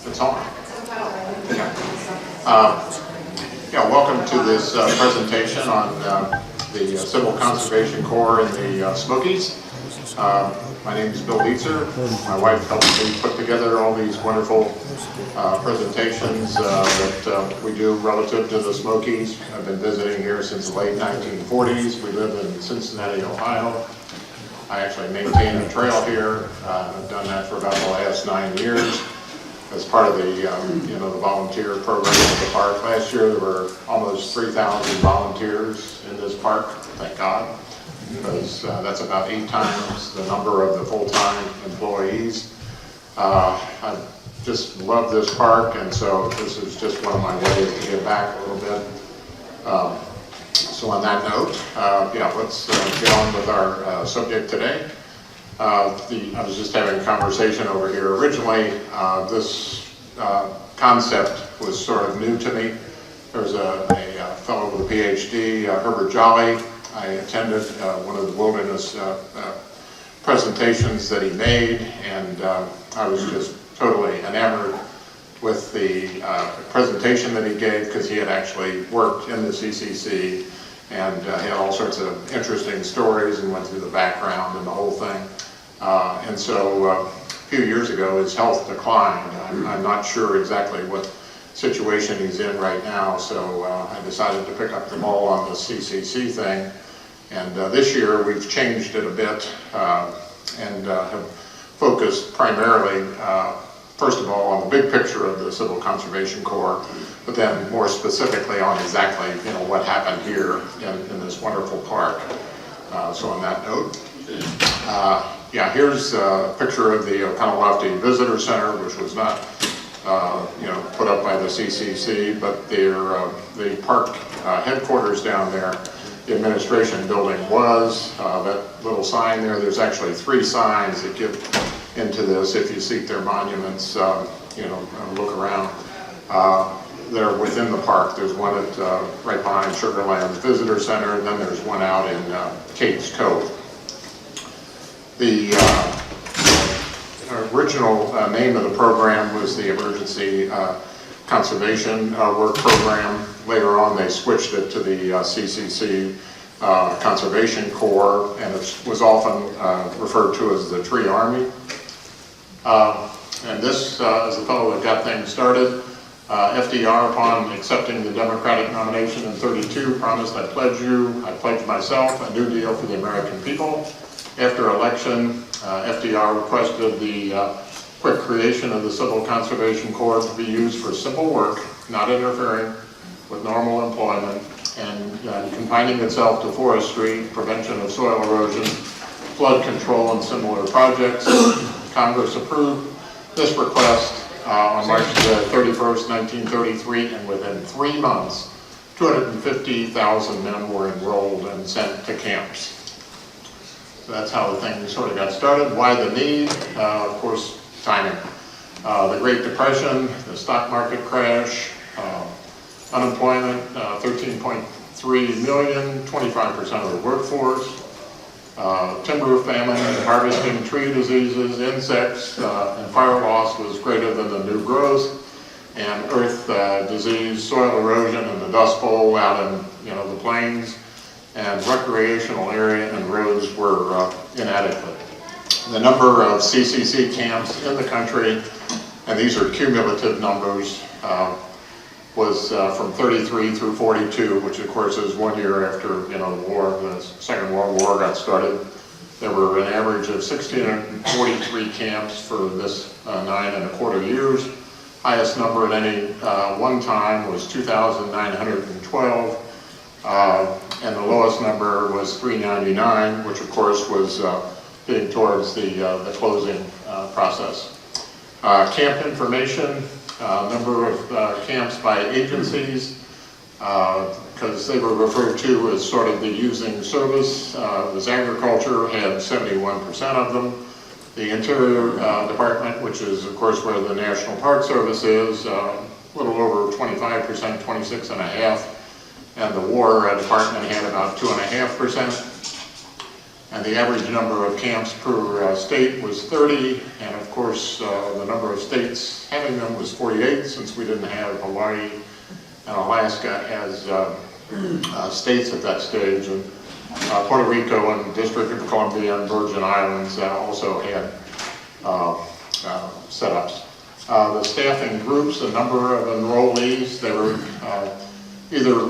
It's on. Yeah, welcome to this presentation on the Civil Conservation Corps in the Smokies. My name is Bill Deitzer. My wife helped me put together all these wonderful presentations that we do relative to the Smokies. I've been visiting here since the late 1940s. We live in Cincinnati, Ohio. I actually maintain a trail here. I've done that for about the last 9 years as part of the the volunteer program at the park. Last year there were almost 3,000 volunteers in this park, thank God, because that's about 8 times the number of the full-time employees. I just love this park, and so this is just one of my ways to give back a little bit. So on that note, let's get on with our subject today. I was just having a conversation over here. Originally, this concept was sort of new to me. There was a fellow with a PhD, Herbert Jolly. I attended one of the wilderness presentations that he made, and I was just totally enamored with the presentation that he gave, because he had actually worked in the CCC and had all sorts of interesting stories and went through the background and the whole thing. And so a few years ago his health declined. I'm not sure exactly what situation he's in right now, so I decided to pick up the ball on the CCC thing. And this year we've changed it a bit and have focused primarily, first of all, on the big picture of the Civil Conservation Corps, but then more specifically on exactly what happened here in this wonderful park. So on that note, here's a picture of the Cataloochee Visitor Center, which was not put up by the CCC, but the park headquarters down there, the administration building was. That little sign there, there's actually 3 signs that give into this. If you seek their monuments, look around. They're within the park. There's one at right behind Sugarland Visitor Center, and then there's one out in Kate's Cove. The original name of the program was the Emergency Conservation Work Program. Later on they switched it to the CCC Conservation Corps, and it was often referred to as the Tree Army. And this is the fellow that got things started. FDR, upon accepting the Democratic nomination in '32, promised, I pledge myself a new deal for the American people. After election, FDR requested the quick creation of the Civil Conservation Corps to be used for simple work, not interfering with normal employment, and confining itself to forestry, prevention of soil erosion, flood control, and similar projects. Congress approved this request on March 31st, 1933, and within 3 months, 250,000 men were enrolled and sent to camps. So that's how the thing sort of got started. Why the need? Of course, timing. The Great Depression, the stock market crash, unemployment, 13.3 million, 25% of the workforce. Timber famine, harvesting, tree diseases, insects, and fire loss was greater than the new growth, and earth disease, soil erosion, and the Dust Bowl out in the plains, and recreational area and roads were inadequate. The number of CCC camps in the country, and these are cumulative numbers, was from 33 through 42, which of course is 1 year after the war, the Second World War got started. There were an average of 1,643 camps for this 9¼ years. Highest number at any one time was 2,912, and the lowest number was 399, which of course was getting towards the closing process. Camp information. Number of camps by agencies, because they were referred to as sort of the using service. It was agriculture, had 71% of them. The Interior Department, which is of course where the National Park Service is, a little over 25%, 26.5%. And the War Department had about 2.5%. And the average number of camps per state was 30, and of course the number of states having them was 48, since we didn't have Hawaii and Alaska as states at that stage. And Puerto Rico and District of Columbia and Virgin Islands also had setups. The staffing groups, the number of enrollees, they were either,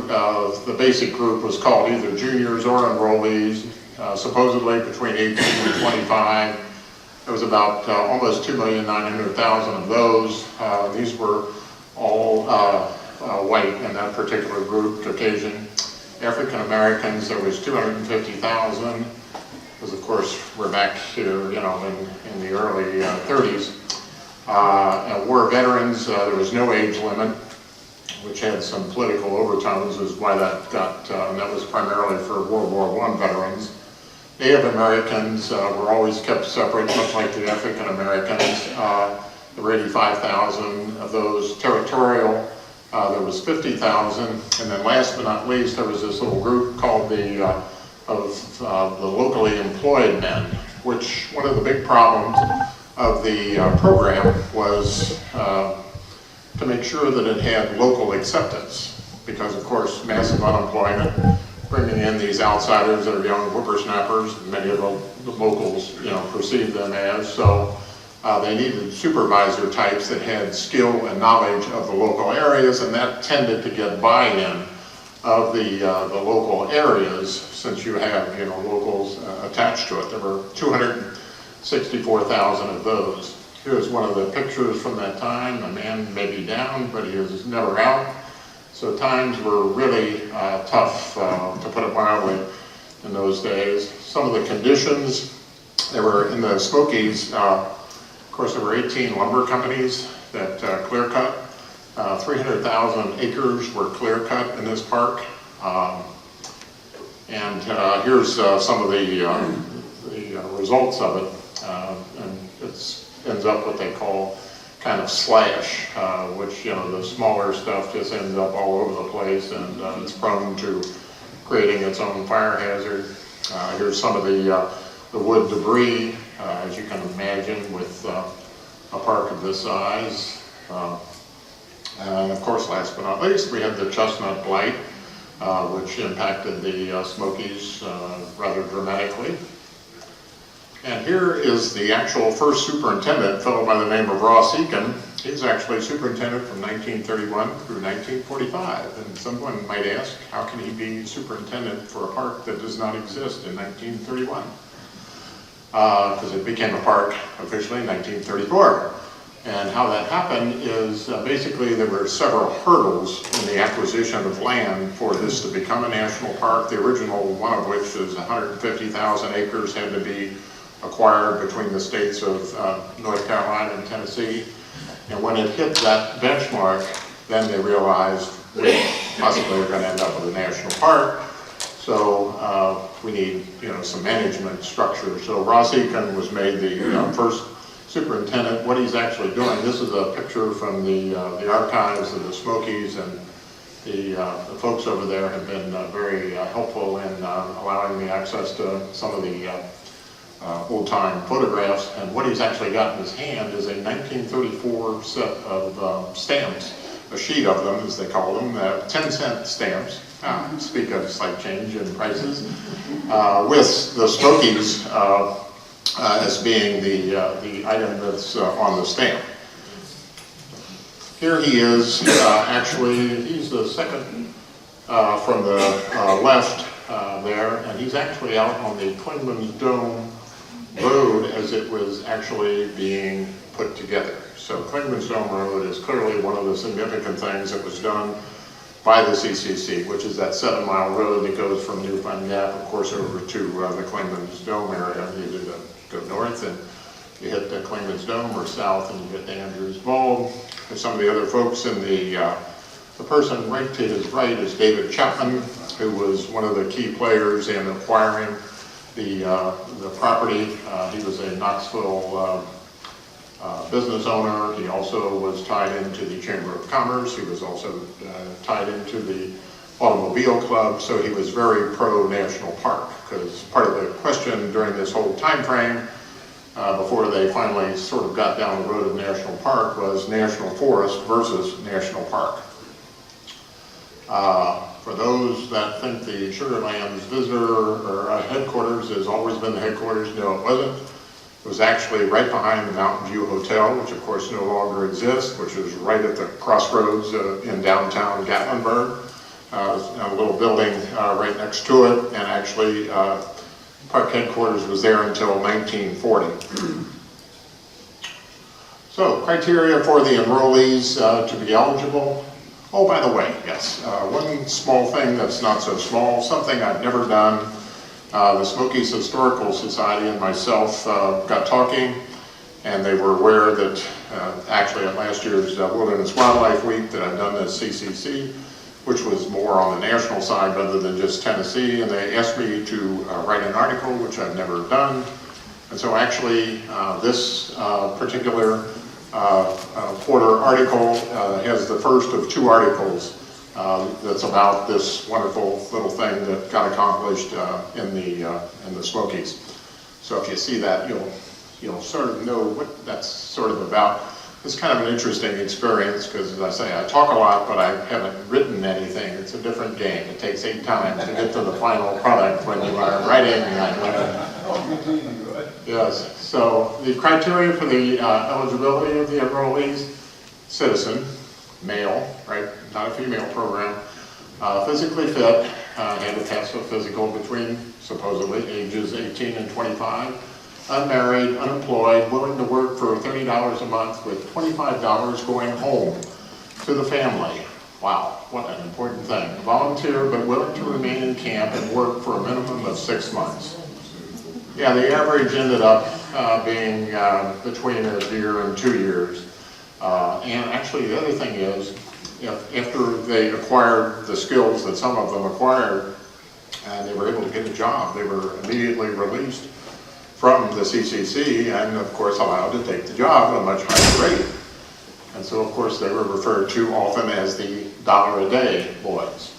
the basic group was called either juniors or enrollees, supposedly between 18 and 25. There was about almost 2,900,000 of those. These were all white in that particular group, Caucasian. African Americans, there was 250,000, because of course we're back here, you know, in the early 30s. War veterans, there was no age limit, which had some political overtones, is why that got, and that was primarily for World War I veterans. Native Americans were always kept separate, much like the African Americans. There were 85,000 of those. Territorial, there was 50,000, and then last but not least, there was this little group called the locally employed men, which one of the big problems of the program was to make sure that it had local acceptance, because of course massive unemployment, bringing in these outsiders that are young whippersnappers, many of the locals, you know, perceive them as, so they needed supervisor types that had skill and knowledge of the local areas, and that tended to get buy-in of the local areas, since you have, you know, locals attached to it. There were 264,000 of those. Here's one of the pictures from that time. The man may be down, but he was never out. So times were really tough, to put it mildly, in those days. Some of the conditions, there were in the Smokies, of course there were 18 lumber companies that clear cut. 300,000 acres were clear cut in this park. And here's some of the results of it. And it ends up what they call kind of slash, which, you know, the smaller stuff just ends up all over the place, and it's prone to creating its own fire hazard. Here's some of the wood debris, as you can imagine, with a park of this size. And of course, last but not least, we have the chestnut blight, which impacted the Smokies rather dramatically. And here is the actual first superintendent, a fellow by the name of Ross Ikan. He's actually superintendent from 1931 through 1945. And someone might ask, how can he be superintendent for a park that does not exist in 1931? Because it became a park officially in 1934. And how that happened is basically there were several hurdles in the acquisition of land for this to become a national park. The original one of which is 150,000 acres had to be acquired between the states of North Carolina and Tennessee. And when it hit that benchmark, then they realized we possibly are going to end up with a national park. So we need, you know, some management structure. So Ross Ikan was made the first superintendent. What he's actually doing, this is a picture from the archives of the Smokies, and the folks over there have been very helpful in allowing me access to some of the old-time photographs. And what he's actually got in his hand is a 1934 set of stamps, a sheet of them, as they call them, 10-cent stamps. Speak of slight change in prices, with the Smokies as being the item that's on the stamp. Here he is, actually, he's the second from the left there, and he's actually out on the Clingman's Dome Road as it was actually being put together. So Clingman's Dome Road is clearly one of the significant things that was done by the CCC, which is that 7-mile road that goes from Newfound Gap, of course, over to the Clingman's Dome area. You either go north and you hit the Clingman's Dome, or south and you hit Andrews Bald. And some of the other folks in the person right to his right is David Chapman, who was one of the key players in acquiring the property. He was a Knoxville business owner. He also was tied into the Chamber of Commerce. He was also tied into the automobile club, so he was very pro-national park, because part of the question during this whole time frame, before they finally sort of got down the road of national park, was national forest versus national park. For those that think the Sugar Lands visitor or headquarters has always been the headquarters, no, it wasn't. It was actually right behind the Mountain View Hotel, which of course no longer exists, which is right at the crossroads in downtown Gatlinburg. A little building right next to it, and actually park headquarters was there until 1940. So, criteria for the enrollees to be eligible. Oh, by the way, yes, one small thing that's not so small, something I've never done. The Smokies Historical Society and myself got talking, and they were aware that actually at last year's Wilderness Wildlife Week that I've done this CCC, which was more on the national side rather than just Tennessee, and they asked me to write an article, which I've never done. And so actually this particular quarter article has the first of 2 articles that's about this wonderful little thing that got accomplished in the Smokies. So if you see that, you'll sort of know what that's sort of about. It's kind of an interesting experience because, as I say, I talk a lot, but I haven't written anything. It's a different game. It takes 8 times to get to the final product when you are writing. Yes. So the criteria for the eligibility of the enrollees: citizen, male, right? Not a female program. Physically fit, had to pass a physical between supposedly ages 18 and 25. Unmarried, unemployed, willing to work for $30 a month with $25 going home to the family. Wow, what an important thing. Volunteer, but willing to remain in camp and work for a minimum of 6 months. Yeah, the average ended up being between a year and 2 years. And actually the other thing is, after they acquired the skills that some of them acquired, and they were able to get a job, they were immediately released from the CCC and of course allowed to take the job at a much higher rate. And so of course they were referred to often as the $1 a day boys.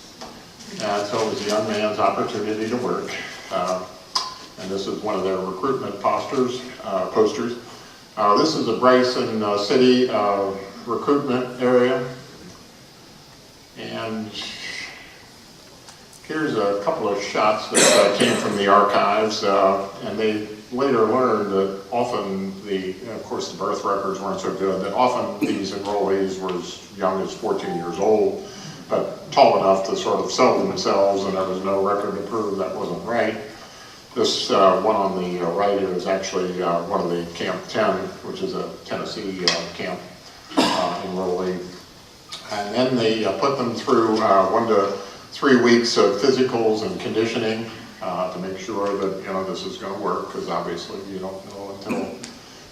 And so it was a young man's opportunity to work. And this is one of their recruitment posters. This is a Bryson City recruitment area. And here's a couple of shots that came from the archives, and they later learned that often of course the birth records weren't so good, that often these enrollees were as young as 14 years old, but tall enough to sort of sell themselves, and there was no record to prove that wasn't right. This one on the right here is actually one of the Camp 10, which is a Tennessee camp enrollee. And then they put them through 1 to 3 weeks of physicals and conditioning to make sure that this is going to work, because obviously you don't know until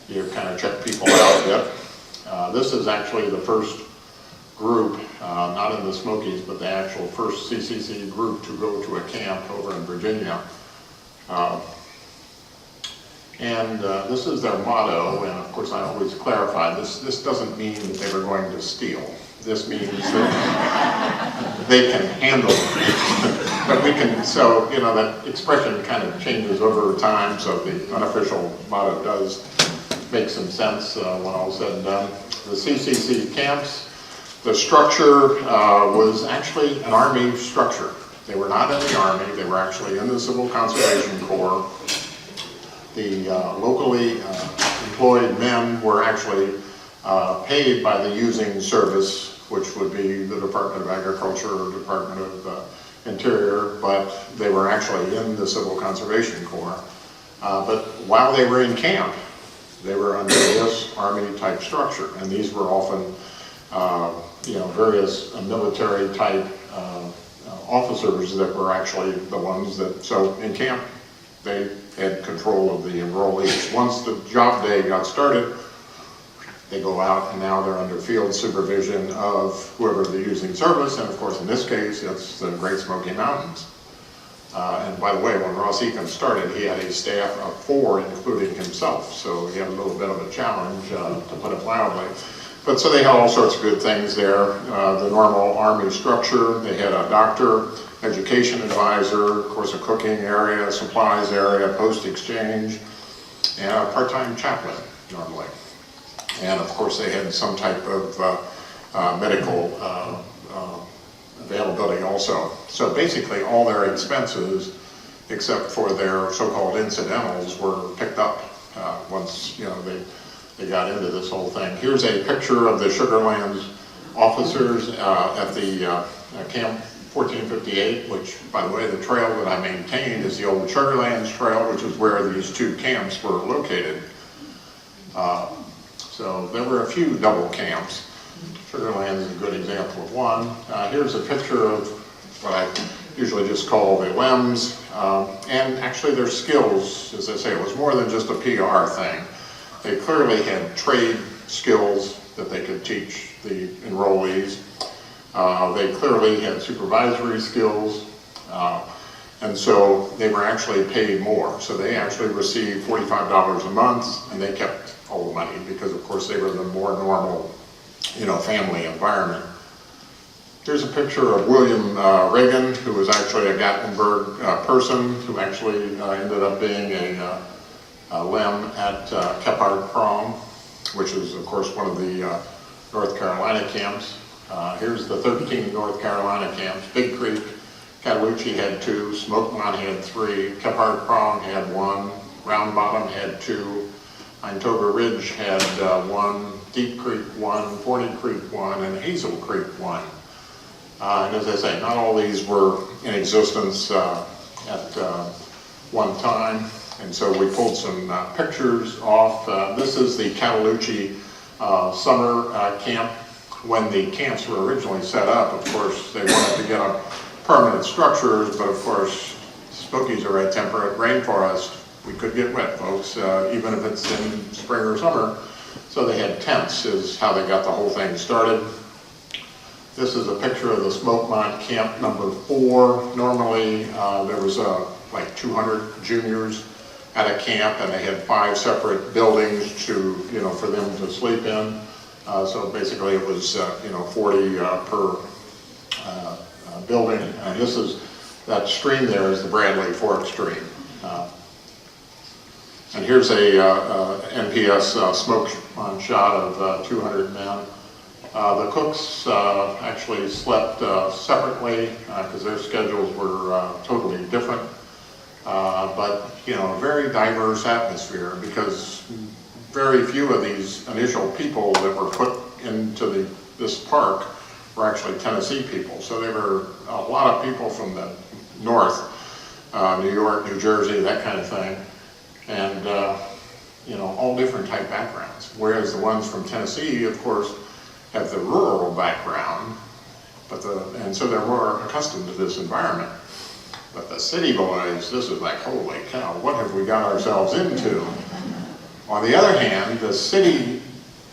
you kind of check people out a bit. This is actually the first group, not in the Smokies, but the actual first CCC group to go to a camp over in Virginia. This is their motto, and of course I always clarify, this doesn't mean that they were going to steal. This means that they can handle it. But we can, so, that expression kind of changes over time, so the unofficial motto does make some sense when all's said and done. The CCC Camps, the structure was actually an Army structure. They were not in the Army, they were actually in the Civil Conservation Corps. The locally employed men were actually paid by the using service, which would be the Department of Agriculture or Department of Interior, but they were actually in the Civil Conservation Corps. But while they were in camp, they were under this Army type structure, and these were often various military type officers that were actually the ones that, so in camp, they had control of the enrollees. Once the job day got started, they go out, and now they're under field supervision of whoever they're using service, and of course in this case it's the Great Smoky Mountains. And by the way, when Ross Ikan started, he had a staff of 4, including himself, so he had a little bit of a challenge, to put it mildly. But so they had all sorts of good things there. The normal Army structure. They had a doctor, education advisor, of course a cooking area, supplies area, post exchange, and a part-time chaplain normally. And of course they had some type of medical availability also. So basically all their expenses, except for their so-called incidentals, were picked up once they got into this whole thing. Here's a picture of the Sugarlands officers at the Camp 1458, which, by the way, the trail that I maintained is the old Sugarlands Trail, which is where these two camps were located. So there were a few double camps. Sugarlands is a good example of one. Here's a picture of what I usually just call the Lems, and actually their skills, as I say, it was more than just a PR thing. They clearly had trade skills that they could teach the enrollees. They clearly had supervisory skills, and so they were actually paid more. So they actually received $45 a month, and they kept all the money because, of course, they were the more normal, family environment. Here's a picture of William Reagan, who was actually a Gatlinburg person, who actually ended up being a Lem at Kephart Creek, which is, of course, one of the North Carolina camps. Here's the 13 North Carolina camps. Big Creek, Cataloochee had 2, Smokemont had 3, Kephart Creek had 1, Round Bottom had 2, Eintova Ridge had 1, Deep Creek 1, Forney Creek 1, and Hazel Creek 1. And as I say, not all these were in existence at one time. And so we pulled some pictures off. This is the Cataloochee summer camp. When the camps were originally set up, of course, they wanted to get a permanent structures, but of course, Smokies are a temperate rainforest. We could get wet, folks, even if it's in spring or summer. So they had tents is how they got the whole thing started. This is a picture of the Smokemont Camp number 4. Normally, there was like 200 juniors at a camp, and they had 5 separate buildings to, for them to sleep in. So basically, it was 40 per building. And this is that stream there is the Bradley Fork stream. And here's a NPS smoke shot of 200 men. The cooks actually slept separately because their schedules were totally different. But a very diverse atmosphere, because very few of these initial people that were put into this park were actually Tennessee people. So there were a lot of people from the north, New York, New Jersey, that kind of thing, and all different type backgrounds. Whereas the ones from Tennessee, of course, have the rural background, and so they're more accustomed to this environment. But the city boys, this is like, holy cow, what have we got ourselves into? On the other hand, the city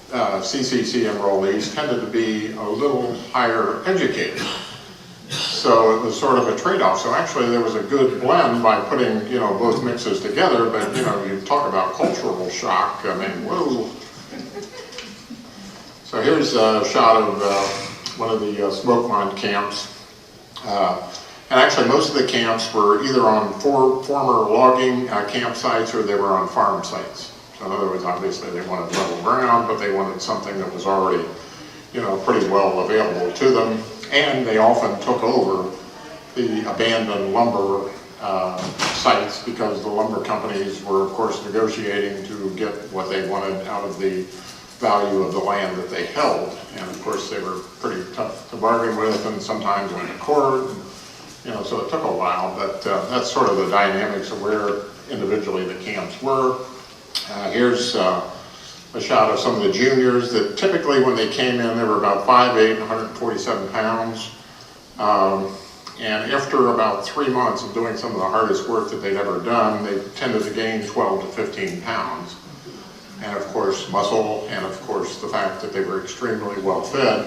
CCC enrollees tended to be a little higher educated. So it was sort of a trade-off. So actually there was a good blend by putting, both mixes together, but you talk about cultural shock, I mean, whoa. So here's a shot of one of the Smokemont camps. And actually most of the camps were either on former logging campsites, or they were on farm sites. So in other words, obviously they wanted level ground, but they wanted something that was already, pretty well available to them. And they often took over the abandoned lumber sites, because the lumber companies were, of course, negotiating to get what they wanted out of the value of the land that they held. And of course, they were pretty tough to bargain with, and sometimes went to court. So it took a while, but that's sort of the dynamics of where individually the camps were. Here's a shot of some of the juniors that typically when they came in, they were about 5'8", 147 pounds. And after about 3 months of doing some of the hardest work that they'd ever done, they tended to gain 12 to 15 pounds. And of course, muscle, and of course, the fact that they were extremely well fed.